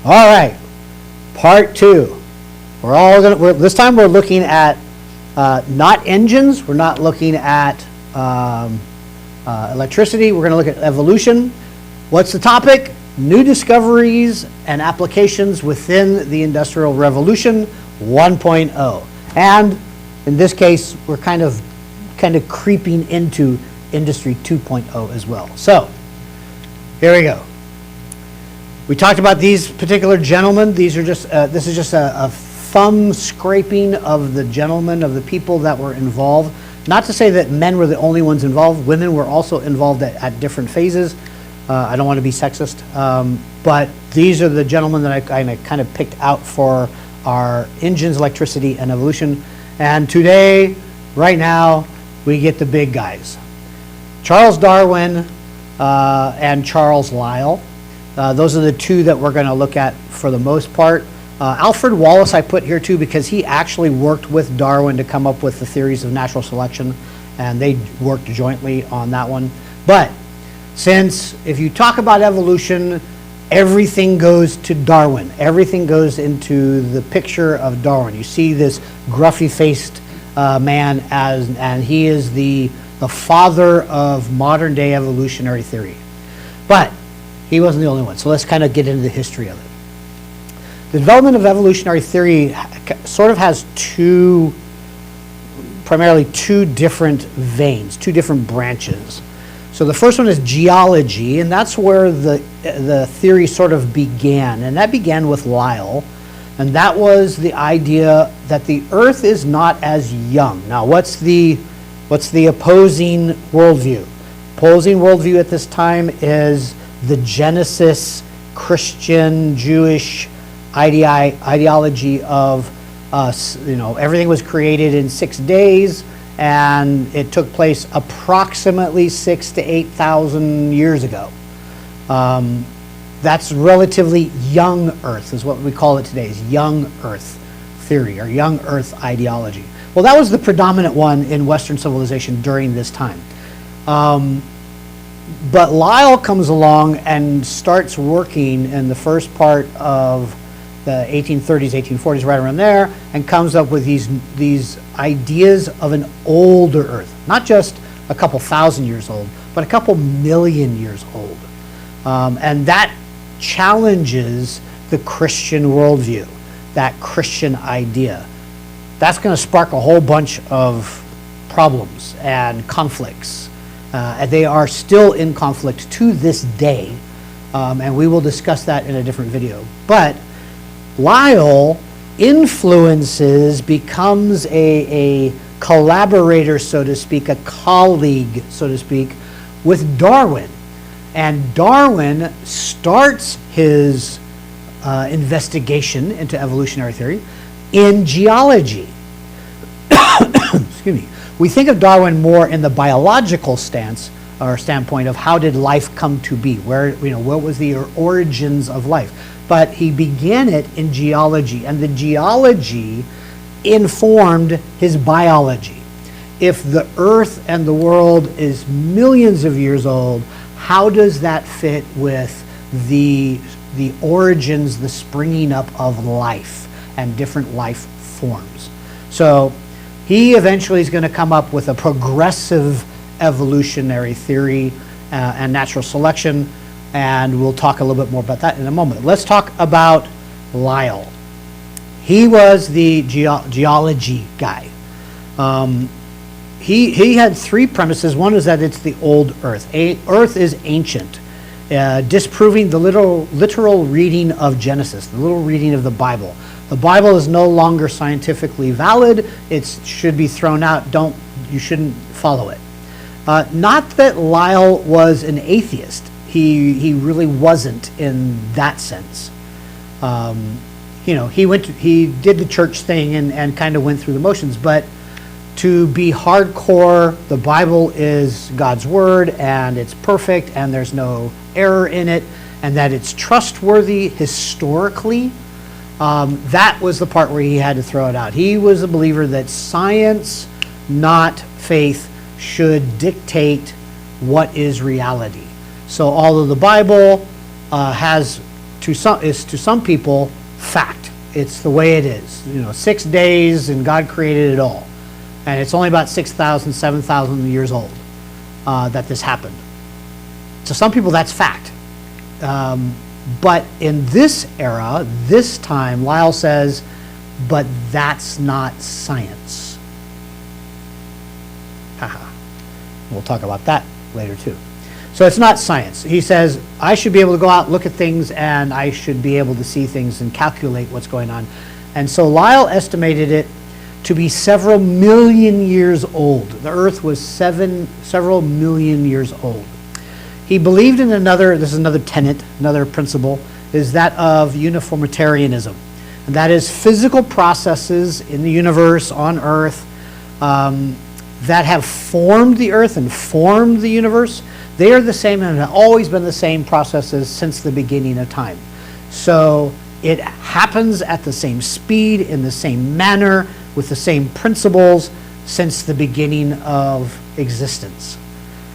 All right, part two. This time we're looking at not engines. We're not looking at electricity. We're going to look at evolution. What's the topic? New discoveries and applications within the Industrial Revolution 1.0. And in this case, we're kind of creeping into Industry 2.0 as well. So here we go. We talked about these particular gentlemen. These are just this is just a thumb scraping of the gentlemen, of the people that were involved. Not to say that men were the only ones involved. Women were also involved at different phases. I don't want to be sexist, but these are the gentlemen that I kind of picked out for our engines, electricity, and evolution. And today, right now, we get the big guys. Charles Darwin and Charles Lyell. Those are the two that we're going to look at for the most part. Alfred Wallace I put here too because he actually worked with Darwin to come up with the theories of natural selection, and they worked jointly on that one. But since if you talk about evolution, everything goes to Darwin. Everything goes into the picture of Darwin. You see this gruffy-faced man and he is the father of modern-day evolutionary theory. But he wasn't the only one. So let's kind of get into the history of it. The development of evolutionary theory sort of has primarily two different veins, two different branches. So the first one is geology, and that's where the theory sort of began. And that began with Lyell. And that was the idea that the Earth is not as young. Now, what's the opposing worldview? Opposing worldview at this time is the Genesis Christian Jewish ideology of everything was created in 6 days, and it took place approximately 6,000 to 8,000 years ago. That's relatively young Earth, is what we call it today, is young Earth theory or young Earth ideology. Well, that was the predominant one in Western civilization during this time. But Lyell comes along and starts working in the first part of the 1830s, 1840s, right around there, and comes up with these ideas of an older Earth. Not just a couple thousand years old, but a couple million years old. And that challenges the Christian worldview, that Christian idea. That's going to spark a whole bunch of problems and conflicts. And they are still in conflict to this day, and we will discuss that in a different video. But Lyell influences, becomes a collaborator, so to speak, a colleague, so to speak, with Darwin. And Darwin starts his investigation into evolutionary theory in geology. Excuse me. We think of Darwin more in the biological stance or standpoint of how did life come to be, what was the origins of life. But he began it in geology, and the geology informed his biology. If the Earth and the world is millions of years old, how does that fit with the origins, the springing up of life and different life forms? So he eventually is going to come up with a progressive evolutionary theory and natural selection, and we'll talk a little bit more about that in a moment. Let's talk about Lyell. He was the geology guy. He had three premises. One is that it's the old Earth. Earth is ancient, disproving the literal reading of Genesis, the literal reading of the Bible. The Bible is no longer scientifically valid. It should be thrown out. You shouldn't follow it. Not that Lyell was an atheist. He really wasn't in that sense. He did the church thing and kind of went through the motions. But to be hardcore, the Bible is God's word and it's perfect and there's no error in it, and that it's trustworthy historically. That was the part where he had to throw it out. He was a believer that science, not faith, should dictate what is reality. So although the Bible has to some people fact. It's the way it is. 6 days and God created it all. And it's only about 6,000, 7,000 years old that this happened. To some people, that's fact. But in this era, this time, Lyell says, but that's not science. Haha. We'll talk about that later too. So it's not science. He says, I should be able to go out, look at things, and I should be able to see things and calculate what's going on. And so Lyell estimated it to be several million years old. The Earth was several million years old. He believed in this is another tenet, another principle, is that of uniformitarianism. And that is physical processes in the universe, on Earth, that have formed the Earth and formed the universe. They are the same and have always been the same processes since the beginning of time. So it happens at the same speed, in the same manner, with the same principles since the beginning of existence.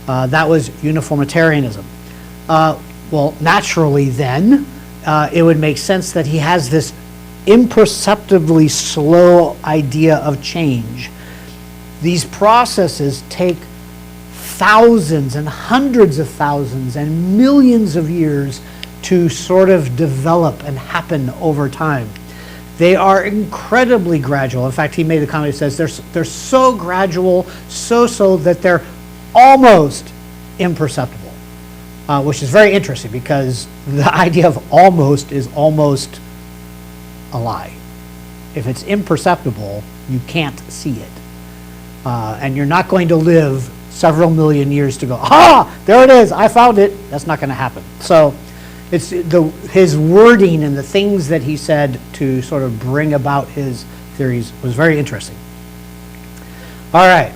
That was uniformitarianism. Well, naturally then, it would make sense that he has this imperceptibly slow idea of change. These processes take thousands and hundreds of thousands and millions of years to sort of develop and happen over time. They are incredibly gradual. In fact, he made a comment, he says they're so gradual, so that they're almost imperceptible, which is very interesting because the idea of almost is almost a lie. If it's imperceptible, you can't see it. And you're not going to live several million years to go, there it is, I found it. That's not going to happen. So it's his wording and the things that he said to sort of bring about his theories was very interesting. All right,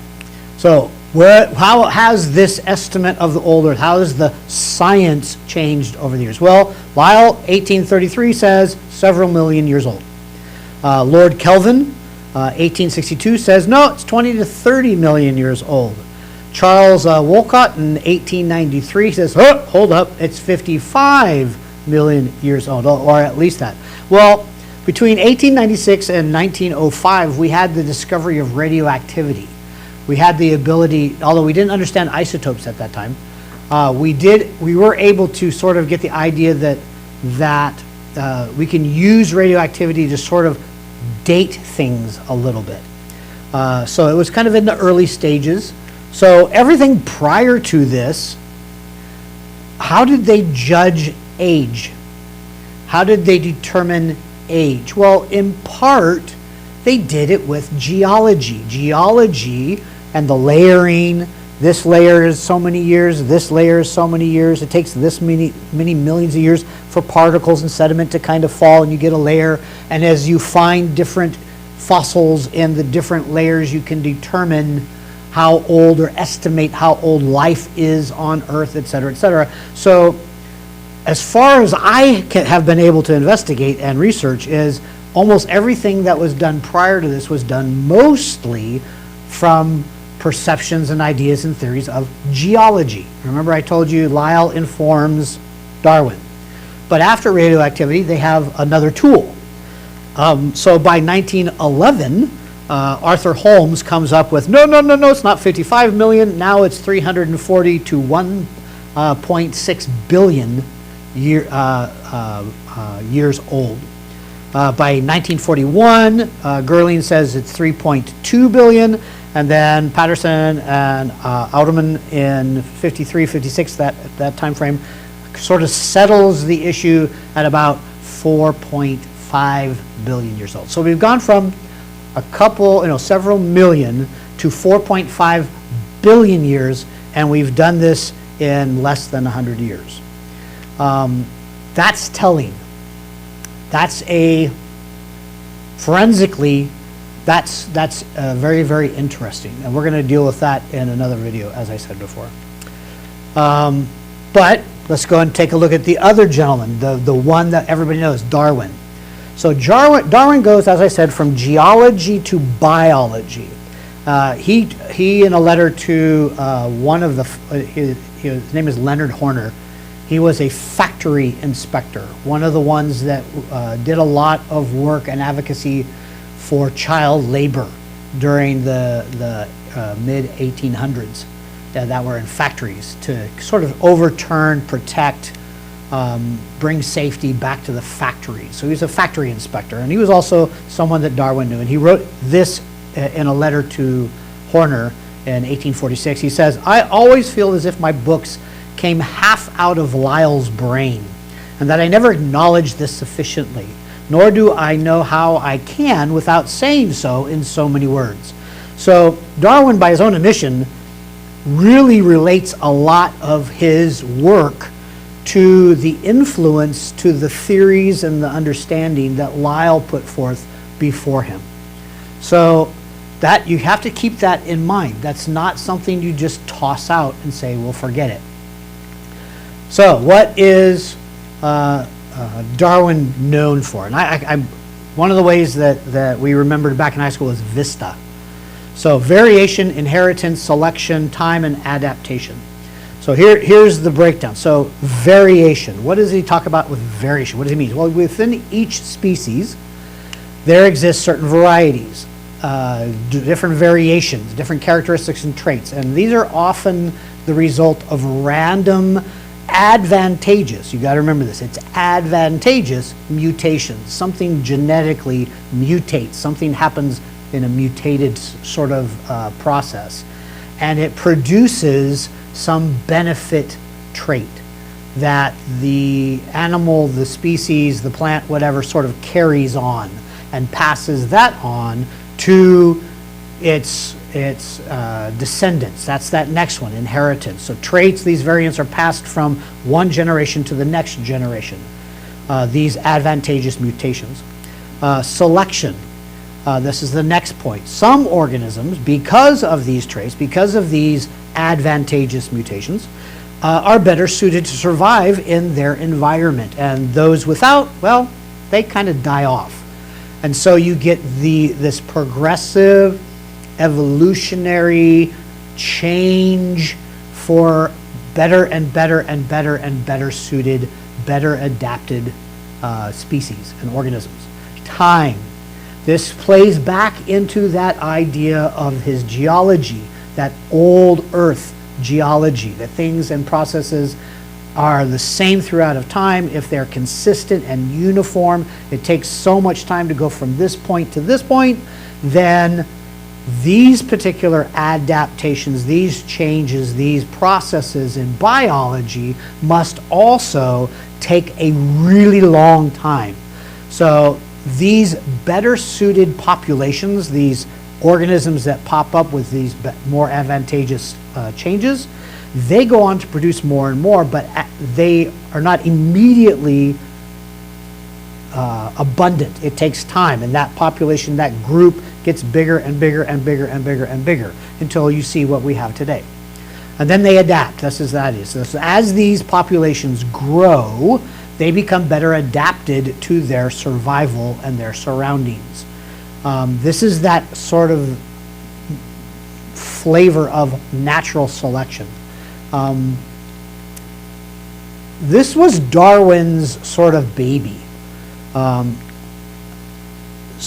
so how has this estimate of the old Earth, how has the science changed over the years? Well, Lyell, 1833, says several million years old. Lord Kelvin, 1862, says, no, it's 20 to 30 million years old. Charles Wolcott in 1893 says, hold up, it's 55 million years old, or at least that. Well, between 1896 and 1905, we had the discovery of radioactivity. We had the ability, although we didn't understand isotopes at that time, we were able to sort of get the idea that we can use radioactivity to sort of date things a little bit. So it was kind of in the early stages. So everything prior to this, how did they judge age? How did they determine age? Well, in part, they did it with geology. Geology and the layering, this layer is so many years, this layer is so many years. It takes this many millions of years for particles and sediment to kind of fall and you get a layer. And as you find different fossils in the different layers, you can determine how old or estimate how old life is on Earth, et cetera, et cetera. So as far as I have been able to investigate and research is almost everything that was done prior to this was done mostly from perceptions and ideas and theories of geology. Remember I told you Lyell informs Darwin. But after radioactivity, they have another tool. So by 1911, Arthur Holmes comes up with, no, it's not 55 million, now it's 340 to 1.6 billion years old. By 1941, Gerling says it's 3.2 billion, and then Patterson and Outerman in 53, 56, that time frame, sort of settles the issue at about 4.5 billion years old. So we've gone from a couple, several million to 4.5 billion years, and we've done this in less than 100 years. That's telling. That's forensically, that's very, very interesting. And we're going to deal with that in another video, as I said before. But let's go and take a look at the other gentleman, the one that everybody knows, Darwin. So Darwin goes, as I said, from geology to biology. He in a letter to one of his name is Leonard Horner. He was a factory inspector, one of the ones that did a lot of work and advocacy for child labor during the mid-1800s that were in factories to sort of overturn, protect, bring safety back to the factories. So he was a factory inspector, and he was also someone that Darwin knew. And he wrote this in a letter to Horner in 1846. He says, "I always feel as if my books came half out of Lyell's brain, and that I never acknowledged this sufficiently, nor do I know how I can without saying so in so many words." So Darwin, by his own admission, really relates a lot of his work to the influence, to the theories and the understanding that Lyell put forth before him. So that you have to keep that in mind. That's not something you just toss out and say, well, forget it. So what is Darwin known for? And one of the ways that we remembered back in high school is VISTA. So variation, inheritance, selection, time, and adaptation. So here's the breakdown. So variation, what does he talk about with variation? What does he mean? Well, within each species, there exist certain varieties, different variations, different characteristics and traits. And these are often the result of random advantageous, you got to remember this, it's advantageous mutations. Something genetically mutates, something happens in a mutated sort of process, and it produces some benefit trait that the animal, the species, the plant, whatever, sort of carries on and passes that on to its descendants. That's that next one, inheritance. So traits, these variants are passed from one generation to the next generation, these advantageous mutations. Selection, this is the next point. Some organisms, because of these traits, because of these advantageous mutations, are better suited to survive in their environment, and those without, well, they kind of die off. And so you get this progressive evolutionary change for better and better and better and better suited, better adapted species and organisms. Time. This plays back into that idea of his geology, that old earth geology, that things and processes are the same throughout of time. If they're consistent and uniform, it takes so much time to go from this point to this point, then these particular adaptations, these changes, these processes in biology must also take a really long time. So these better suited populations, these organisms that pop up with these more advantageous changes, they go on to produce more and more, but they are not immediately abundant. It takes time, and that population, that group, gets bigger and bigger and bigger and bigger and bigger until you see what we have today. And then they adapt. This is that is. So as these populations grow, they become better adapted to their survival and their surroundings. This is that sort of flavor of natural selection. This was Darwin's sort of baby. So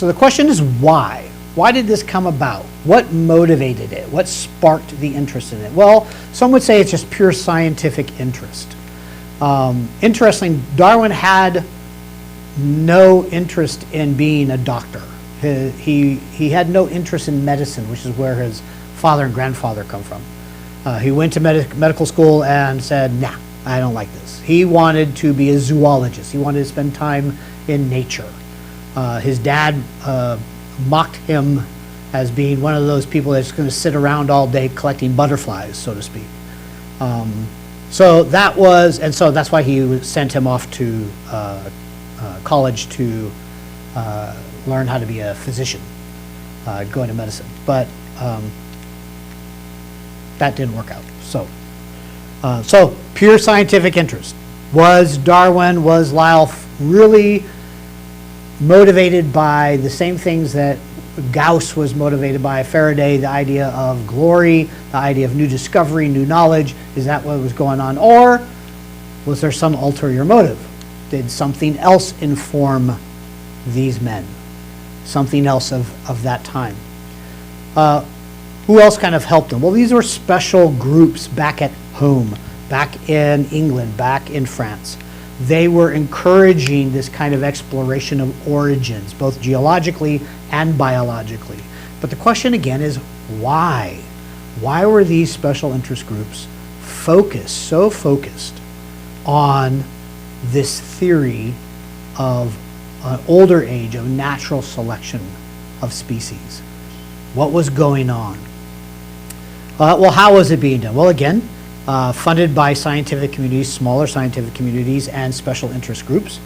the question is why? Why did this come about? What motivated it? What sparked the interest in it? Well, some would say it's just pure scientific interest. Interesting, Darwin had no interest in being a doctor. He had no interest in medicine, which is where his father and grandfather come from. He went to medical school and said, nah, I don't like this. He wanted to be a zoologist. He wanted to spend time in nature. His dad mocked him as being one of those people that's going to sit around all day collecting butterflies, so to speak. So that's why he sent him off to college to learn how to be a physician, go into medicine. But that didn't work out. So pure scientific interest. Was Darwin, was Lyell really motivated by the same things that Gauss was motivated by, Faraday, the idea of glory, the idea of new discovery, new knowledge? Is that what was going on? Or Was there some ulterior motive? Did something else inform these men? Something else of that time? Who else kind of helped them? Well, these were special groups back at home, back in England, back in France. They were encouraging this kind of exploration of origins, both geologically and biologically. But the question again is why? Why were these special interest groups so focused on this theory of an older age of natural selection of species? What was going on? Well, how was it being done? Well, again, funded by scientific communities, smaller scientific communities, and special interest groups.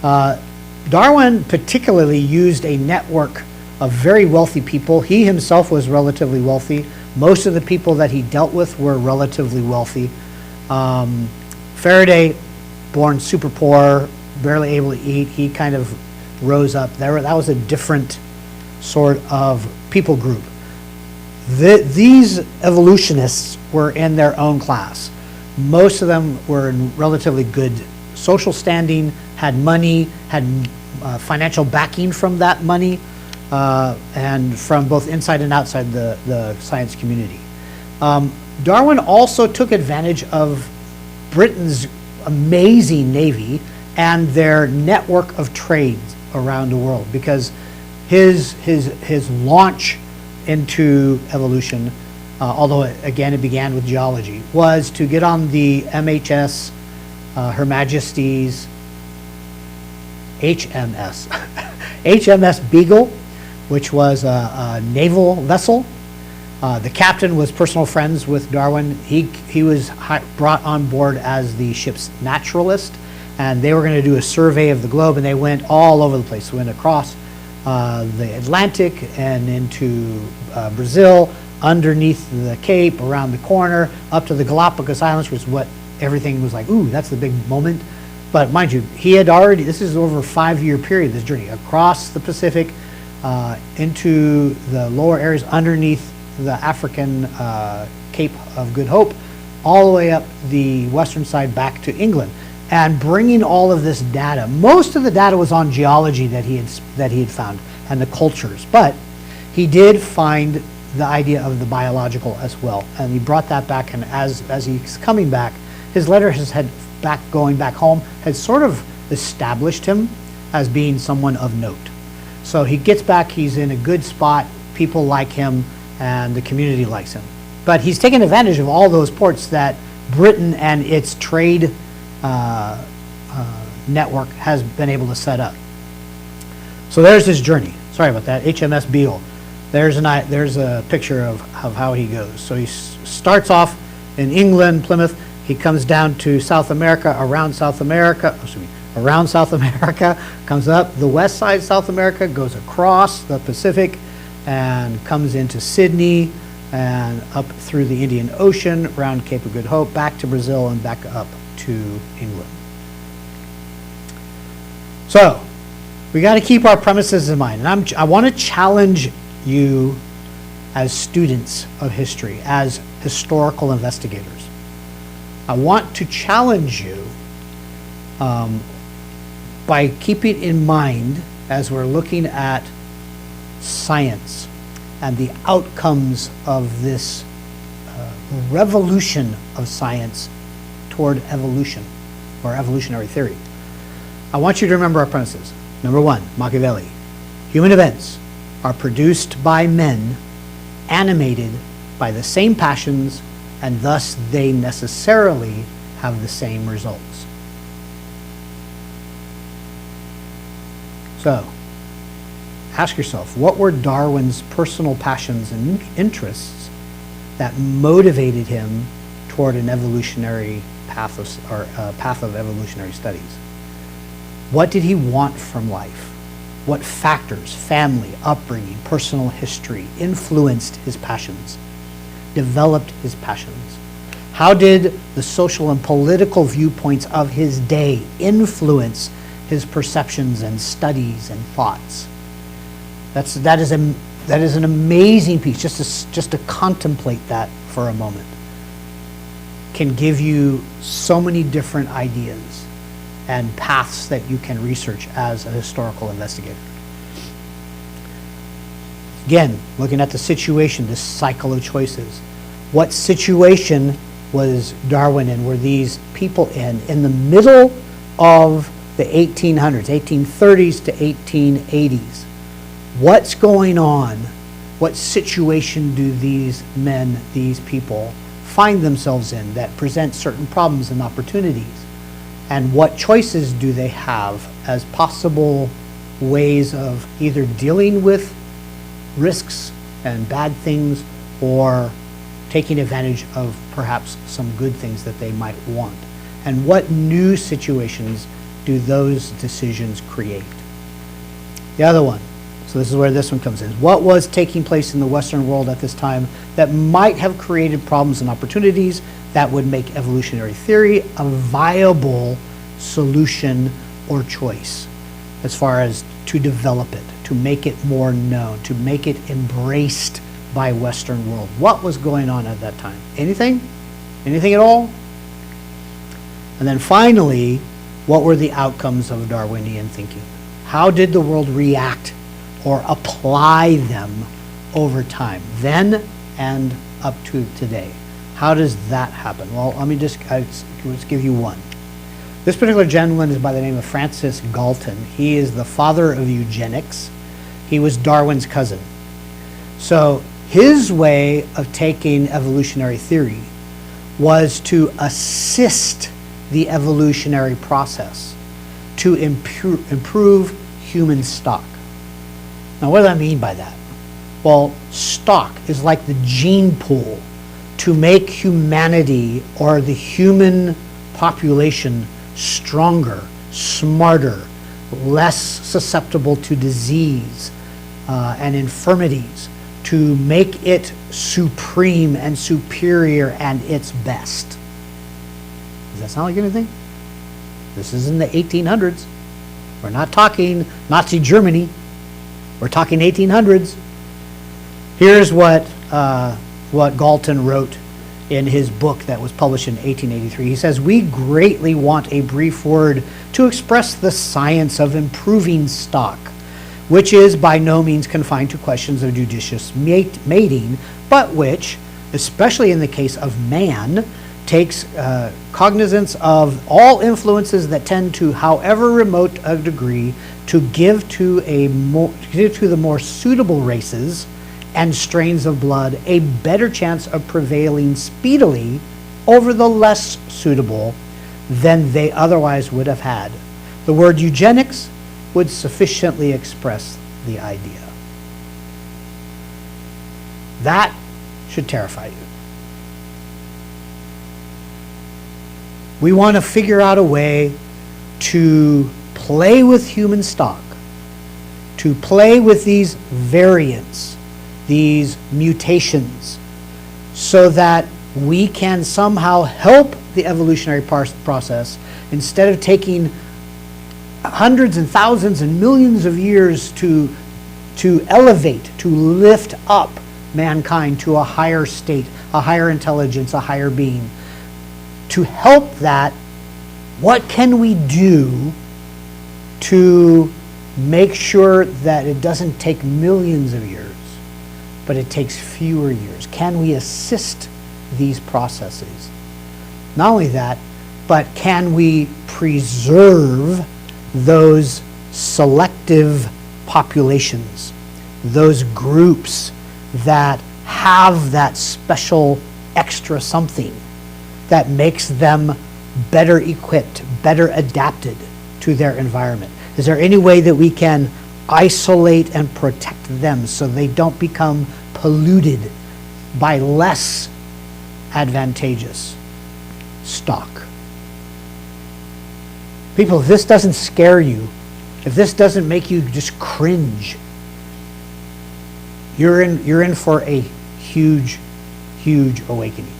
Darwin particularly used a network of very wealthy people. He himself was relatively wealthy. Most of the people that he dealt with were relatively wealthy. Faraday, born super poor, barely able to eat, he kind of rose up. That was a different sort of people group. These evolutionists were in their own class. Most of them were in relatively good social standing, had money, had financial backing from that money, and from both inside and outside the science community. Darwin also took advantage of Britain's amazing navy and their network of trades around the world, because his launch into evolution, although again it began with geology, was to get on the MHS, Her Majesty's HMS, HMS Beagle, which was a naval vessel. The captain was personal friends with Darwin. He was brought on board as the ship's naturalist, and they were going to do a survey of the globe, and they went all over the place. They went across the Atlantic and into Brazil, underneath the Cape, around the corner, up to the Galapagos Islands, which was what everything was like, ooh, that's the big moment. But mind you, he had already, this is over a 5-year period, this journey, across the Pacific, into the lower areas underneath the African Cape of Good Hope, all the way up the western side back to England, and bringing all of this data. Most of the data was on geology that he had found and the cultures, but he did find the idea of the biological as well, and he brought that back. And as he's coming back, his letters going back home had sort of established him as being someone of note. So he gets back, he's in a good spot, people like him, and the community likes him. But he's taken advantage of all those ports that Britain and its trade network has been able to set up. So there's his journey. Sorry about that, HMS Beagle. There's a picture of how he goes. So he starts off in England, Plymouth. He comes down to South America, around South America, comes up the west side of South America, goes across the Pacific, and comes into Sydney, and up through the Indian Ocean, around Cape of Good Hope, back to Brazil, and back up to England. So, we got to keep our premises in mind. And I want to challenge you as students of history, as historical investigators. I want to challenge you by keeping in mind, as we're looking at science and the outcomes of this revolution of science toward evolution or evolutionary theory. I want you to remember our premises. Number one, Machiavelli. Human events are produced by men, animated by the same passions, and thus they necessarily have the same results. So, ask yourself, what were Darwin's personal passions and interests that motivated him toward an evolutionary path of evolutionary studies? What did he want from life? What factors, family, upbringing, personal history, influenced his passions, developed his passions? How did the social and political viewpoints of his day influence his perceptions and studies and thoughts? That is an amazing piece, just to contemplate that for a moment. can give you so many different ideas and paths that you can research as a historical investigator. Again, looking at the situation, this cycle of choices. What situation was Darwin in, were these people in the middle of the 1800s, 1830s to 1880s? What's going on? What situation do these men, these people, find themselves in that present certain problems and opportunities? And what choices do they have as possible ways of either dealing with risks and bad things, or taking advantage of perhaps some good things that they might want? And what new situations do those decisions create? The other one, so this is where this one comes in. What was taking place in the Western world at this time that might have created problems and opportunities that would make evolutionary theory a viable solution or choice, as far as to develop it, to make it more known, to make it embraced by Western world? What was going on at that time? Anything? Anything at all? And then finally, what were the outcomes of Darwinian thinking? How did the world react or apply them over time, then and up to today? How does that happen? Well, let me just give you one. This particular gentleman is by the name of Francis Galton. He is the father of eugenics. He was Darwin's cousin. So his way of taking evolutionary theory was to assist the evolutionary process to improve human stock. Now, what do I mean by that? Well, stock is like the gene pool to make humanity, or the human population, stronger, smarter, less susceptible to disease and infirmities, to make it supreme and superior and its best. Does that sound like anything? This is in the 1800s. We're not talking Nazi Germany. We're talking 1800s. Here's what Galton wrote in his book that was published in 1883. He says, "We greatly want a brief word to express the science of improving stock, which is by no means confined to questions of judicious mating, but which, especially in the case of man, takes cognizance of all influences that tend to, however remote a degree, to give to the more suitable races and strains of blood a better chance of prevailing speedily over the less suitable than they otherwise would have had. The word eugenics would sufficiently express the idea." That should terrify you. We want to figure out a way to play with human stock, to play with these variants, these mutations, so that we can somehow help the evolutionary process, instead of taking hundreds and thousands and millions of years to elevate, to lift up mankind to a higher state, a higher intelligence, a higher being. To help that, what can we do to make sure that it doesn't take millions of years, but it takes fewer years? Can we assist these processes? Not only that, but can we preserve those selective populations, those groups that have that special extra something that makes them better equipped, better adapted to their environment? Is there any way that we can isolate and protect them so they don't become polluted by less advantageous stock? People, if this doesn't scare you, if this doesn't make you just cringe, you're in for a huge, huge awakening.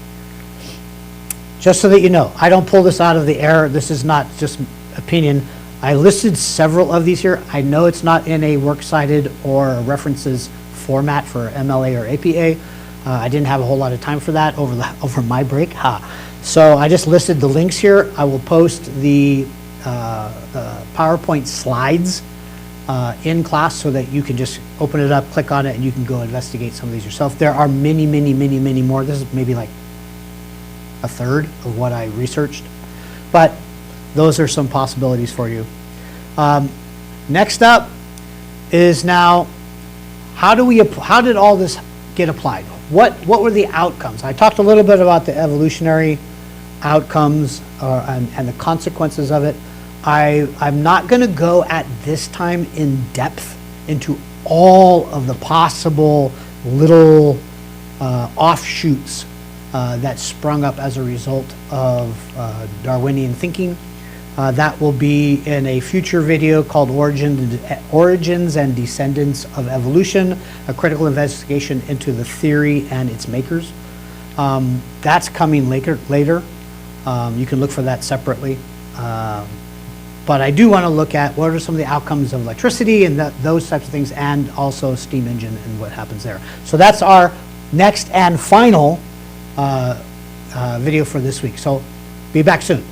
Just so that you know, I don't pull this out of the air. This is not just opinion. I listed several of these here. I know it's not in a works cited or references format for MLA or APA, I didn't have a whole lot of time for that over my break. So I just listed the links here. I will post the PowerPoint slides in class so that you can just open it up, click on it, and you can go investigate some of these yourself. There are many, many, many, many more. This is maybe like a third of what I researched, but those are some possibilities for you. Next up is now, how did all this get applied? What were the outcomes? I talked a little bit about the evolutionary outcomes and the consequences of it. I'm not going to go at this time in depth into all of the possible little offshoots that sprung up as a result of Darwinian thinking. That will be in a future video called Origins and Descendants of Evolution, a critical investigation into the theory and its makers. That's coming later. You can look for that separately. But I do want to look at what are some of the outcomes of electricity and those types of things, and also steam engine and what happens there. So that's our next and final video for this week. So be back soon.